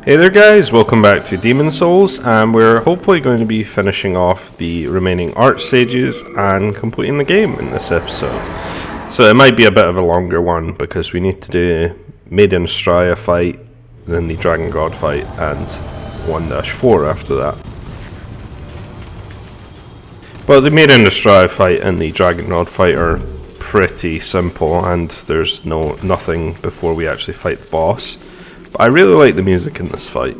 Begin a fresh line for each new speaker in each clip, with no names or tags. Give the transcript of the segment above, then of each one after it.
Hey there guys, welcome back to Demon Souls, and we're hopefully going to be finishing off the remaining arch stages and completing the game in this episode. So it might be a bit of a longer one because we need to do Maiden Straya fight, then the Dragon God fight, and 1-4 after that. But the Maiden Straya fight and the Dragon God fight are pretty simple, and there's nothing before we actually fight the boss. But I really like the music in this fight.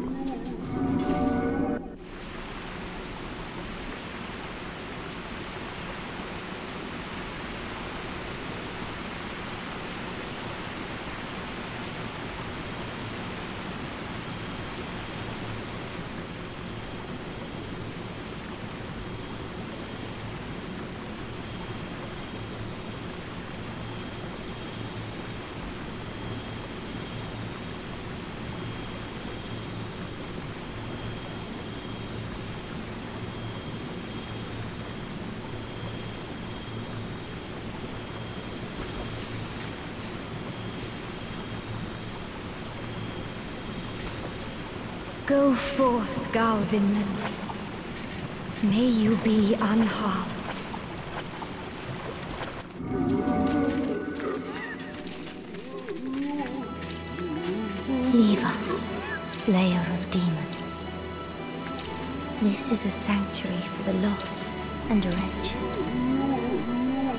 Go forth, Galvinland. May you be unharmed. Leave us, Slayer of Demons. This is a sanctuary for the lost and wretched.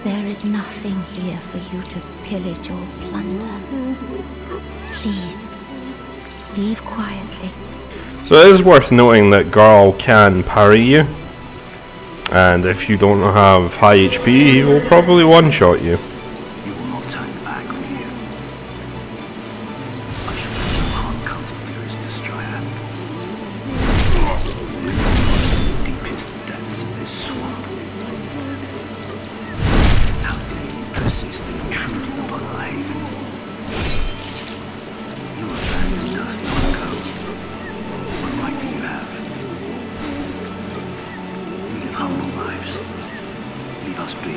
There is nothing here for you to pillage or plunder. Please, leave quietly.
So it is worth noting that Garl can parry you, and if you don't have high HP, he will probably one-shot you.
You will not turn back, will you? I shall let your heart come to the nearest destroyer. Deepest depths of this swamp. How dare you persist in intruding upon our haven? You abandoned us long ago. What right do you have? We live humble lives. Leave us be.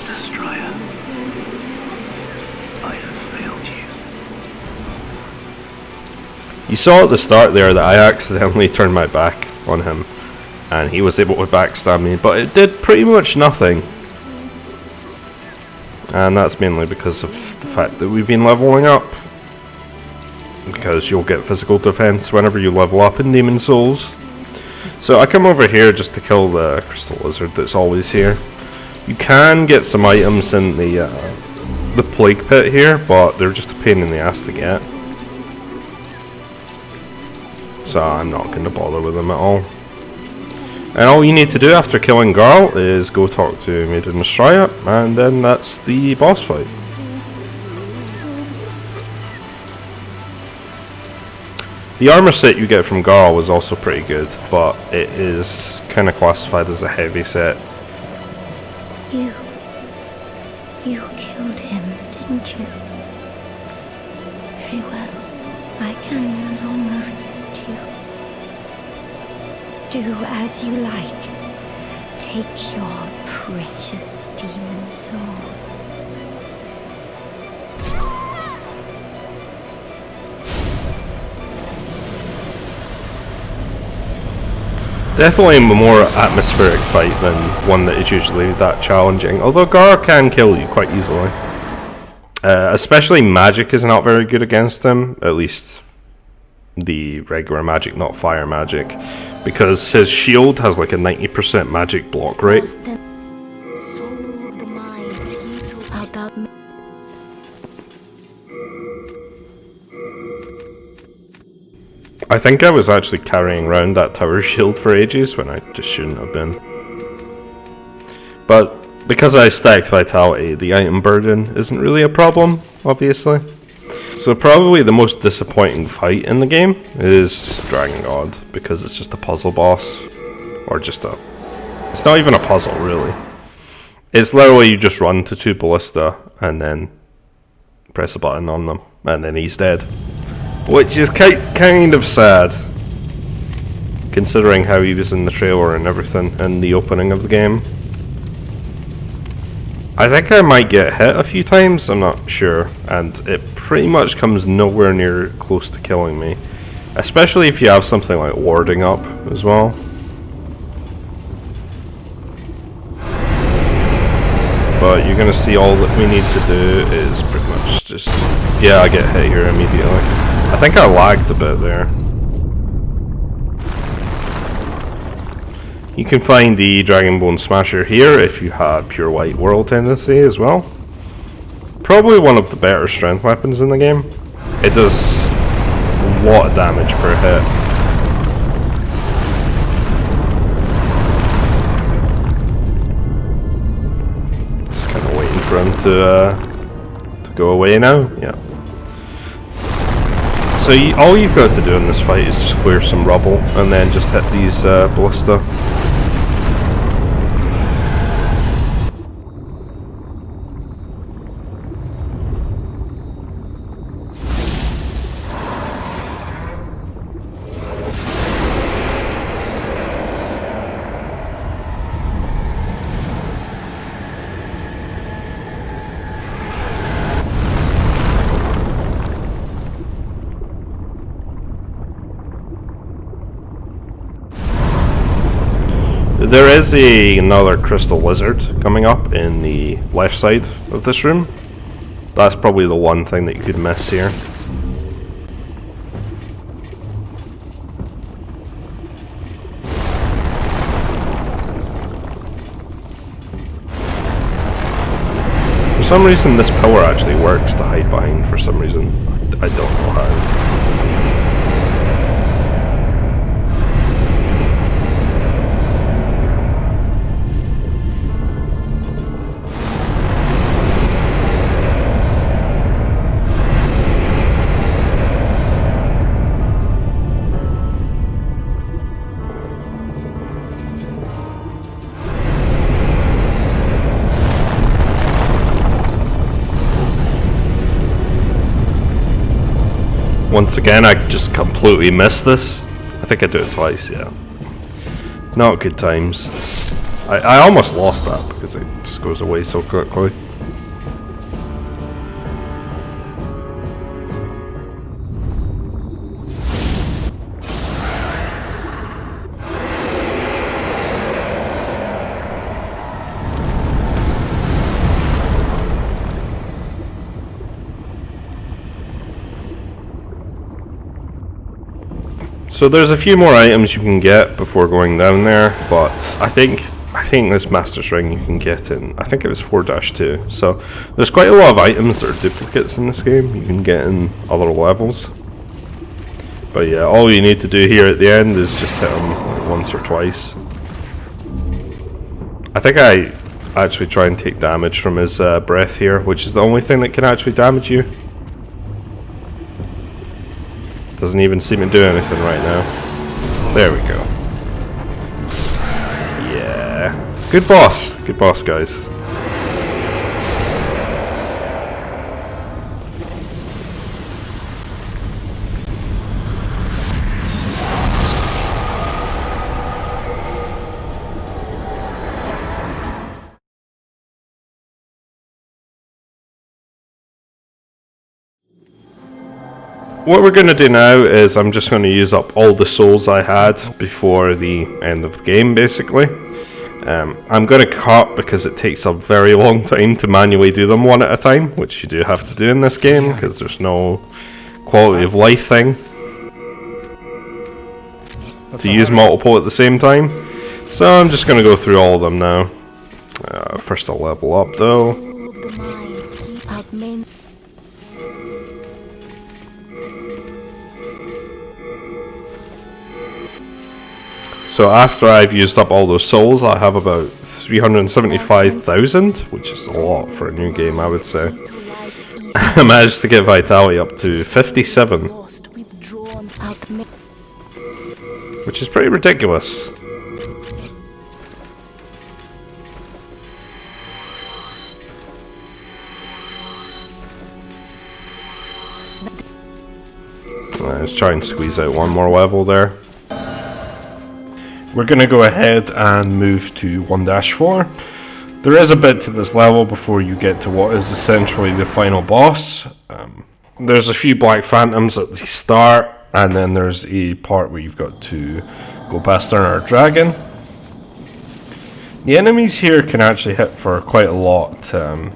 Destroyer, I have failed you.
You saw at the start there that I accidentally turned my back on him, and he was able to backstab me, but it did pretty much nothing. And that's mainly because of the fact that we've been leveling up. Because you'll get physical defense whenever you level up in Demon Souls. So I come over here just to kill the crystal lizard that's always here. You can get some items in the plague pit here, but they're just a pain in the ass to get. So I'm not going to bother with them at all. And all you need to do after killing Garl is go talk to Maiden Straya, and then that's the boss fight. The armor set you get from Garl was also pretty good, but it is kind of classified as a heavy set.
You killed him, didn't you? Very well. I can no longer resist you. Do as you like. Take your precious demon soul.
Definitely a more atmospheric fight than one that is usually that challenging, although Garl can kill you quite easily. Especially magic is not very good against him, at least the regular magic, not fire magic, because his shield has like a 90% magic block rate. I think I was actually carrying around that tower shield for ages when I just shouldn't have been. But because I stacked vitality, the item burden isn't really a problem, obviously. So probably the most disappointing fight in the game is Dragon God, because it's just a puzzle boss, or just a... It's not even a puzzle, really. It's literally you just run to 2 ballista, and then press a button on them, and then he's dead. Which is kind of sad, considering how he was in the trailer and everything in the opening of the game. I think I might get hit a few times, I'm not sure, and it pretty much comes nowhere near close to killing me. Especially if you have something like warding up as well. But you're gonna see all that we need to do is pretty much just... Yeah, I get hit here immediately. I think I lagged a bit there. You can find the Dragonbone Smasher here if you have pure white world tendency as well. Probably one of the better strength weapons in the game. It does a lot of damage per hit. Just kind of waiting for him to go away now. Yeah. So all you've got to do in this fight is just clear some rubble and then just hit these ballista. There is another crystal lizard coming up in the left side of this room. That's probably the one thing that you could miss here. For some reason this pillar actually works to hide behind for some reason. I don't know how. Once again, I just completely missed this. I think I do it twice, yeah. Not good times. I almost lost that because it just goes away so quickly. So there's a few more items you can get before going down there, but I think this Master's Ring you can get in, I think it was 4-2. So there's quite a lot of items that are duplicates in this game you can get in other levels. But yeah, all you need to do here at the end is just hit him like once or twice. I think I actually try and take damage from his breath here, which is the only thing that can actually damage you. Doesn't even seem to do anything right now. There we go. Yeah. Good boss. Good boss, guys. What we're going to do now is I'm just going to use up all the souls I had before the end of the game, basically. I'm going to cut because it takes a very long time to manually do them one at a time, which you do have to do in this game because there's no quality of life thing to use multiple at the same time. So I'm just going to go through all of them now. First I'll level up though. So after I've used up all those souls, I have about 375,000, which is a lot for a new game, I would say. I managed to get vitality up to 57, which is pretty ridiculous. Let's try and squeeze out one more level there. We're going to go ahead and move to 1-4. There is a bit to this level before you get to what is essentially the final boss. There's a few Black Phantoms at the start, and then there's a part where you've got to go past our dragon. The enemies here can actually hit for quite a lot. The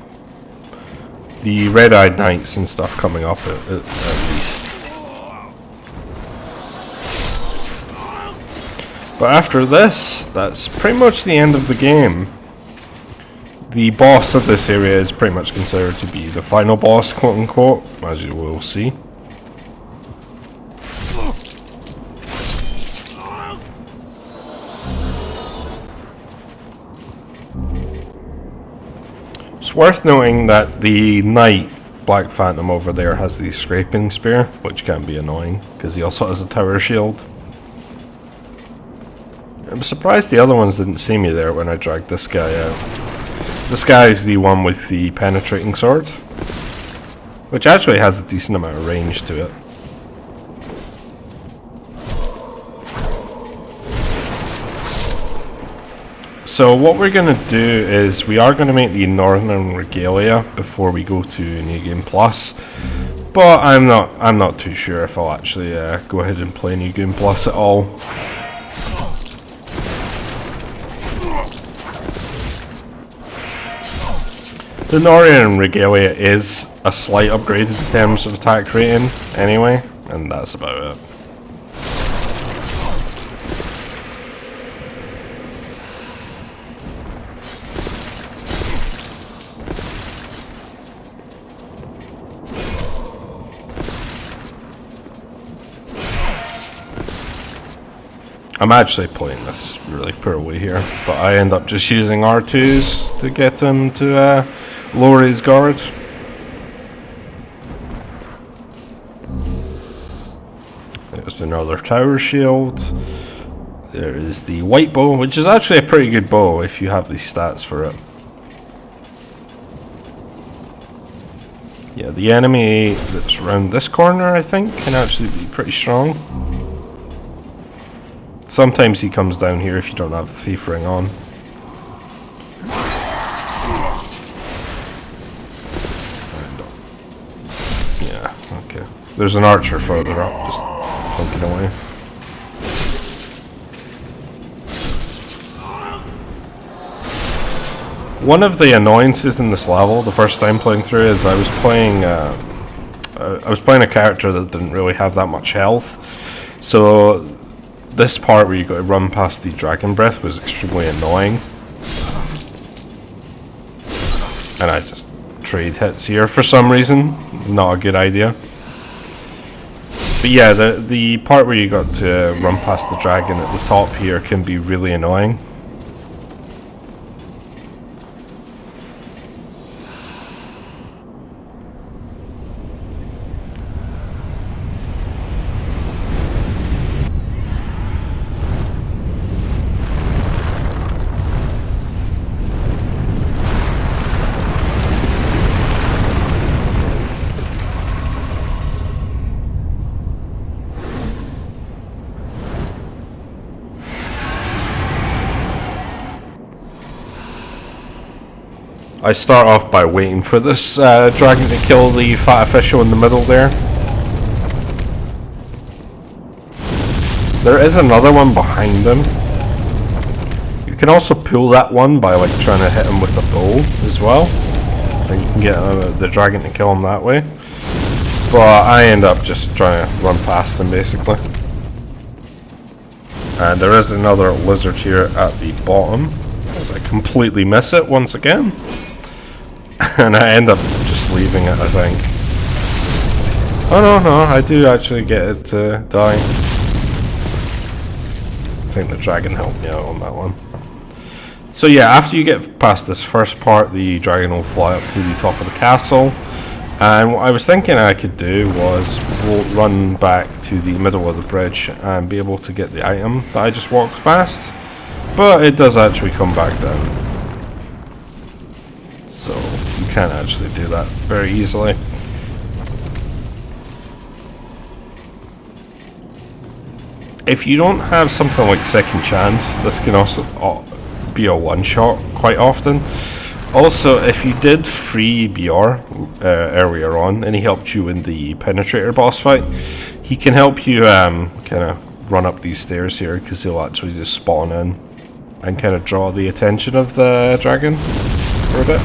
red-eyed knights and stuff coming up at least. But after this, that's pretty much the end of the game. The boss of this area is pretty much considered to be the final boss, quote unquote, as you will see. It's worth noting that the knight Black Phantom over there has the scraping spear, which can be annoying because he also has a tower shield. I'm surprised the other ones didn't see me there when I dragged this guy out. This guy is the one with the penetrating sword, which actually has a decent amount of range to it. So what we're going to do is we are going to make the Northern Regalia before we go to New Game Plus, but I'm not too sure if I'll actually go ahead and play New Game Plus at all. The Northern Regalia is a slight upgrade in terms of attack rating anyway, and that's about it. I'm actually playing this really poorly here, but I end up just using R2s to get him to lower his guard. There's another tower shield. There is the white bow, which is actually a pretty good bow if you have the stats for it. Yeah, the enemy that's around this corner, I think, can actually be pretty strong. Sometimes he comes down here if you don't have the thief ring on. Yeah, okay. There's an archer further up, just plunking away. One of the annoyances in this level, the first time playing through, is I was playing a character that didn't really have that much health. So this part where you got to run past the dragon breath was extremely annoying. And I just trade hits here for some reason. It's not a good idea. But yeah, the part where you got to run past the dragon at the top here can be really annoying. I start off by waiting for this dragon to kill the fat official in the middle there. There is another one behind him. You can also pull that one by like trying to hit him with a bow as well. And you can get the dragon to kill him that way. But I end up just trying to run past him basically. And there is another lizard here at the bottom. I completely miss it once again. And I end up just leaving it, I think. Oh no, I do actually get it to die. I think the dragon helped me out on that one. So yeah, after you get past this first part, the dragon will fly up to the top of the castle. And what I was thinking I could do was run back to the middle of the bridge and be able to get the item that I just walked past. But it does actually come back down. So you can't actually do that very easily. If you don't have something like second chance, this can also be a one-shot quite often. Also, if you did free BR earlier on, and he helped you in the Penetrator boss fight, he can help you kind of run up these stairs here, because he'll actually just spawn in and kind of draw the attention of the dragon for a bit.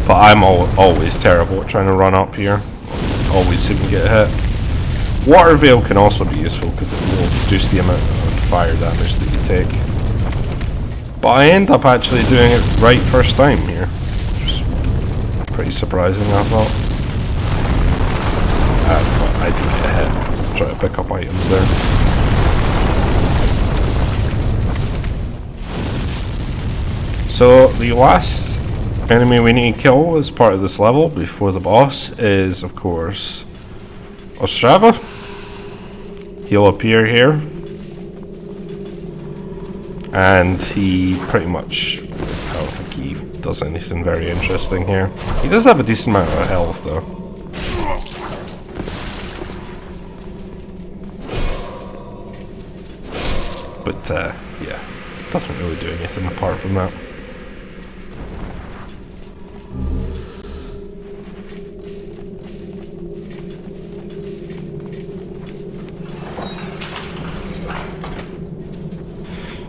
But I'm always terrible at trying to run up here. Always seem to get hit. Water Veil can also be useful because it will reduce the amount of fire damage that you take. But I end up actually doing it right first time here. Which is pretty surprising, I thought. But I do get hit, so I'm trying to pick up items there. So the last enemy we need to kill as part of this level before the boss is, of course, Ostrava. He'll appear here, and he pretty much, I don't think he does anything very interesting here. He does have a decent amount of health though. But yeah, doesn't really do anything apart from that.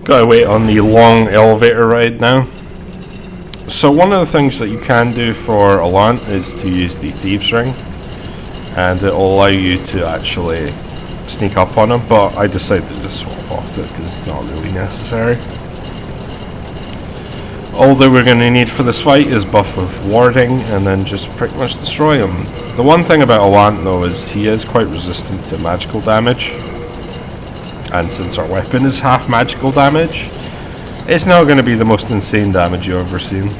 Gotta wait on the long elevator ride now. So one of the things that you can do for Allant is to use the Thieves Ring, and it will allow you to actually sneak up on him, but I decided to just swap off it because it's not really necessary. All that we're going to need for this fight is buff with warding, and then just pretty much destroy him. The one thing about Allant though is he is quite resistant to magical damage. And since our weapon is half magical damage, it's not going to be the most insane damage you've ever seen.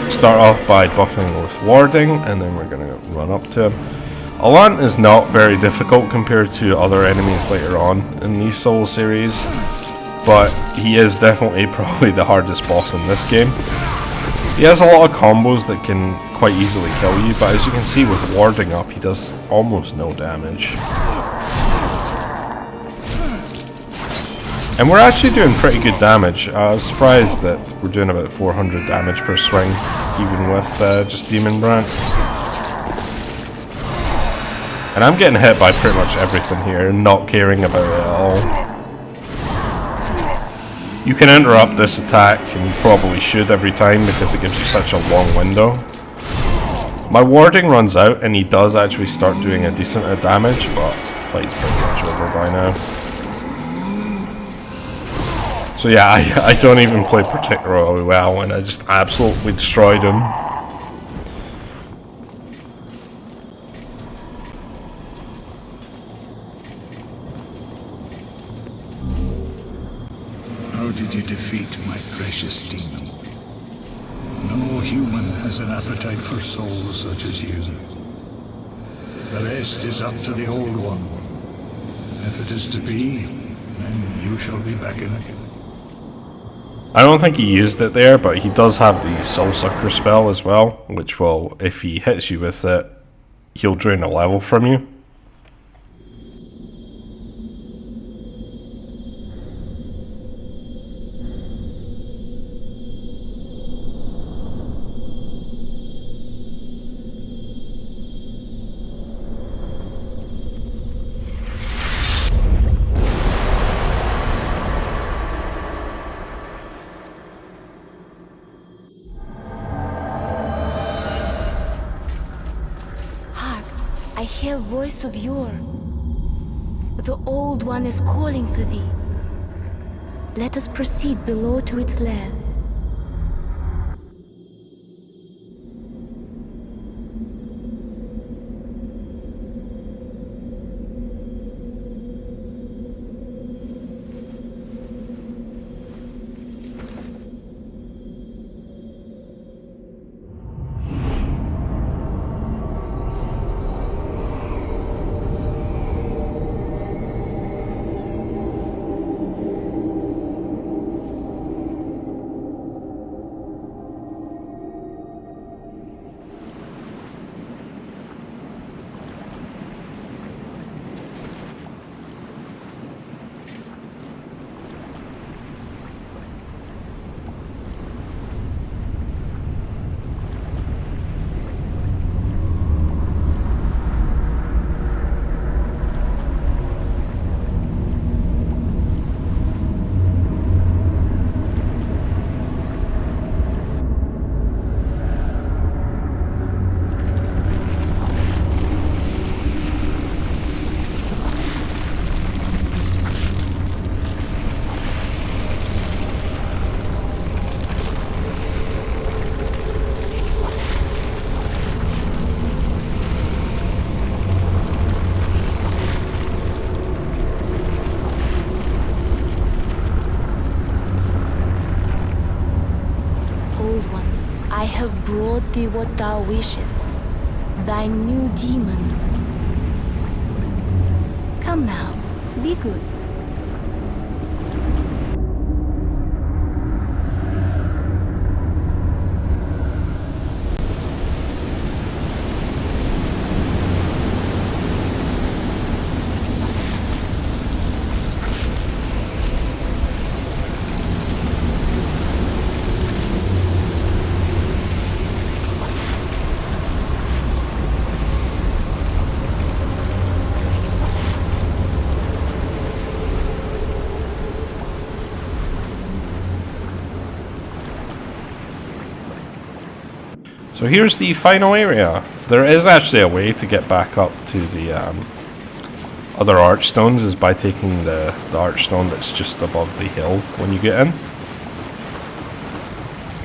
Start off by buffing with warding, and then we're going to run up to him. Allant is not very difficult compared to other enemies later on in the Soul series, but he is definitely probably the hardest boss in this game. He has a lot of combos that can quite easily kill you, but as you can see with warding up, he does almost no damage. And we're actually doing pretty good damage. I was surprised that we're doing about 400 damage per swing, even with just Demon Brand. And I'm getting hit by pretty much everything here, not caring about it at all. You can interrupt this attack, and you probably should every time because it gives you such a long window. My warding runs out, and he does actually start doing a decent amount of damage, but the fight's pretty much over by now. So yeah, I don't even play particularly well, and I just absolutely destroyed him.
How did you defeat my precious demon? No human has an appetite for souls such as you. The rest is up to the Old One. If it is to be, then you shall be back in it.
I don't think he used it there, but he does have the Soul Sucker spell as well, which will, if he hits you with it, he'll drain a level from you.
I hear voice of yore. The Old One is calling for thee. Let us proceed below to its lair. Old One, I have brought thee what thou wishest, thy new demon. Come now, be good.
So here's the final area. There is actually a way to get back up to the other archstones, is by taking the archstone that's just above the hill when you get in.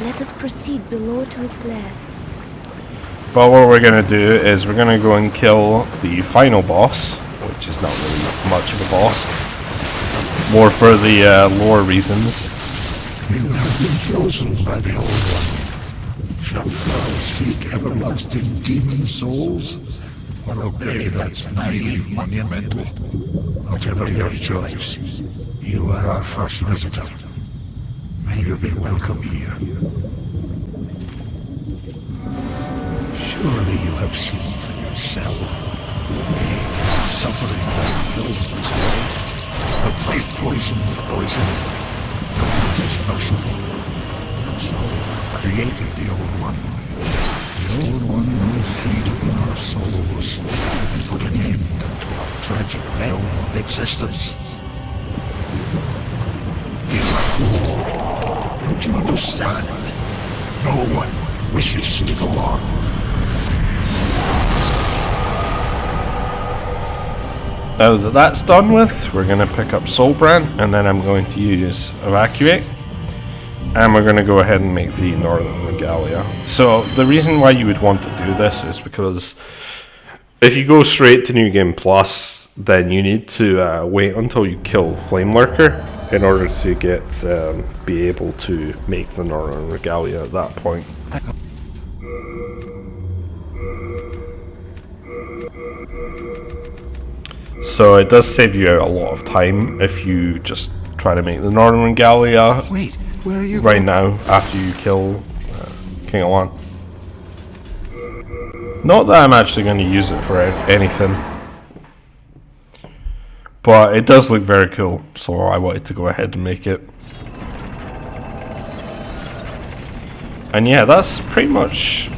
Let us proceed below to its lair.
But what we're going to do is we're going to go and kill the final boss, which is not really much of a boss. More for the lore reasons.
You have been chosen by the Old One. Shalt thou seek everlasting demon souls, or obey that naive monumental? Whatever your choice, you are our first visitor. May you be welcome here. Surely you have seen for yourself the pain and suffering that fills this world. The fight poison with poison. God is merciful, and so created the Old One. The Old One will feed upon our souls and put an end to our tragic realm of existence. You fool! Don't you understand? No one wishes to go on.
Now that that's done with, we're going to pick up Soulbrand, and then I'm going to use Evacuate. And we're going to go ahead and make the Northern Regalia. So the reason why you would want to do this is because if you go straight to New Game Plus, then you need to wait until you kill Flame Lurker in order to get be able to make the Northern Regalia at that point. So it does save you a lot of time if you just try to make the Northern Regalia.
Wait, where are you
right now after you kill King Allant. Not that I'm actually going to use it for anything, but it does look very cool, so I wanted to go ahead and make it. And yeah, that's pretty much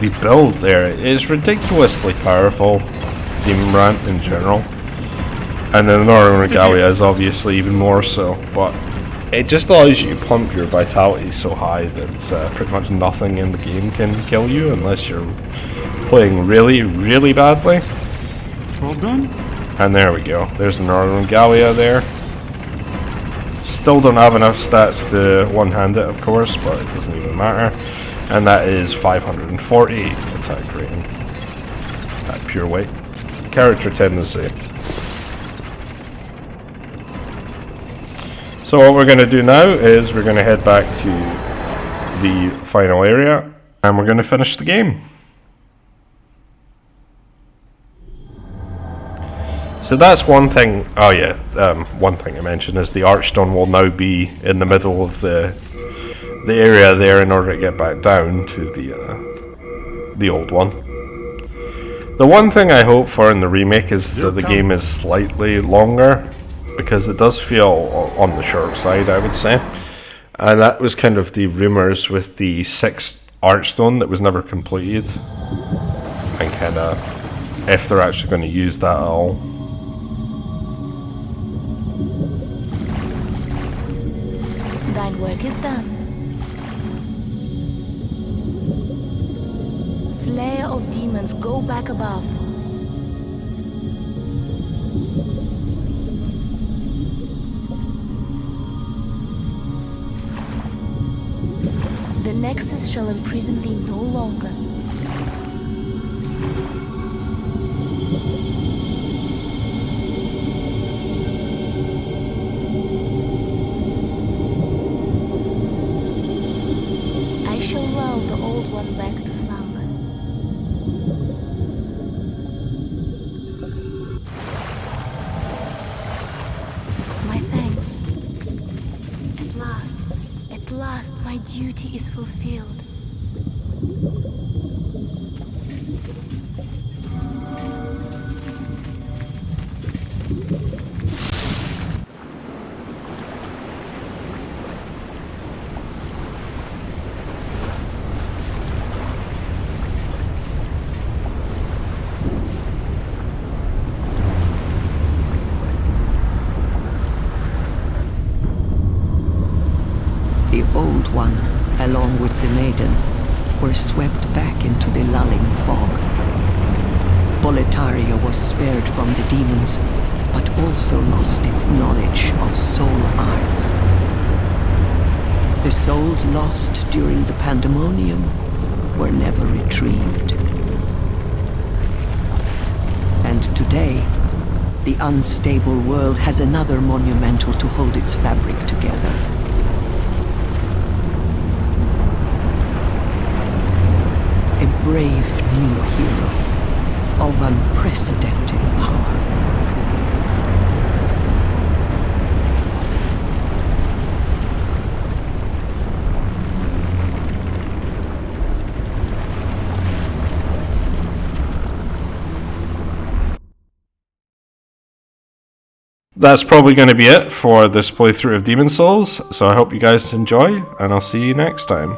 the build there. It is ridiculously powerful, Demon Rant in general, and then the Northern Regalia is obviously even more so, but it just allows you to pump your vitality so high that pretty much nothing in the game can kill you unless you're playing really, really badly.
All done?
And there we go. There's the Northern Regalia there. Still don't have enough stats to one-hand it, of course, but it doesn't even matter. And that is 540 attack rating at pure weight. Character tendency. So what we're going to do now is we're going to head back to the final area and we're going to finish the game. So that's one thing. Oh yeah, one thing I mentioned is the Archstone will now be in the middle of the area there in order to get back down to the old one. The one thing I hope for in the remake is that the game is slightly longer, because it does feel on the short side, I would say. And that was kind of the rumours with the 6th Archstone that was never completed, and kind of if they're actually going to use that at all.
Thine work is done. Slayer of demons, go back above. The Nexus shall imprison thee no longer. I shall lull the old one back to slumber. My thanks. At last, my duty is fulfilled.
The Old One, along with the Maiden, were swept back into the lulling fog. Boletaria was spared from the demons, but also lost its knowledge of soul arts. The souls lost during the pandemonium were never retrieved. And today, the unstable world has another monumental to hold its fabric together. A brave new hero of unprecedented power.
That's probably going to be it for this playthrough of Demon Souls, so I hope you guys enjoy, and I'll see you next time.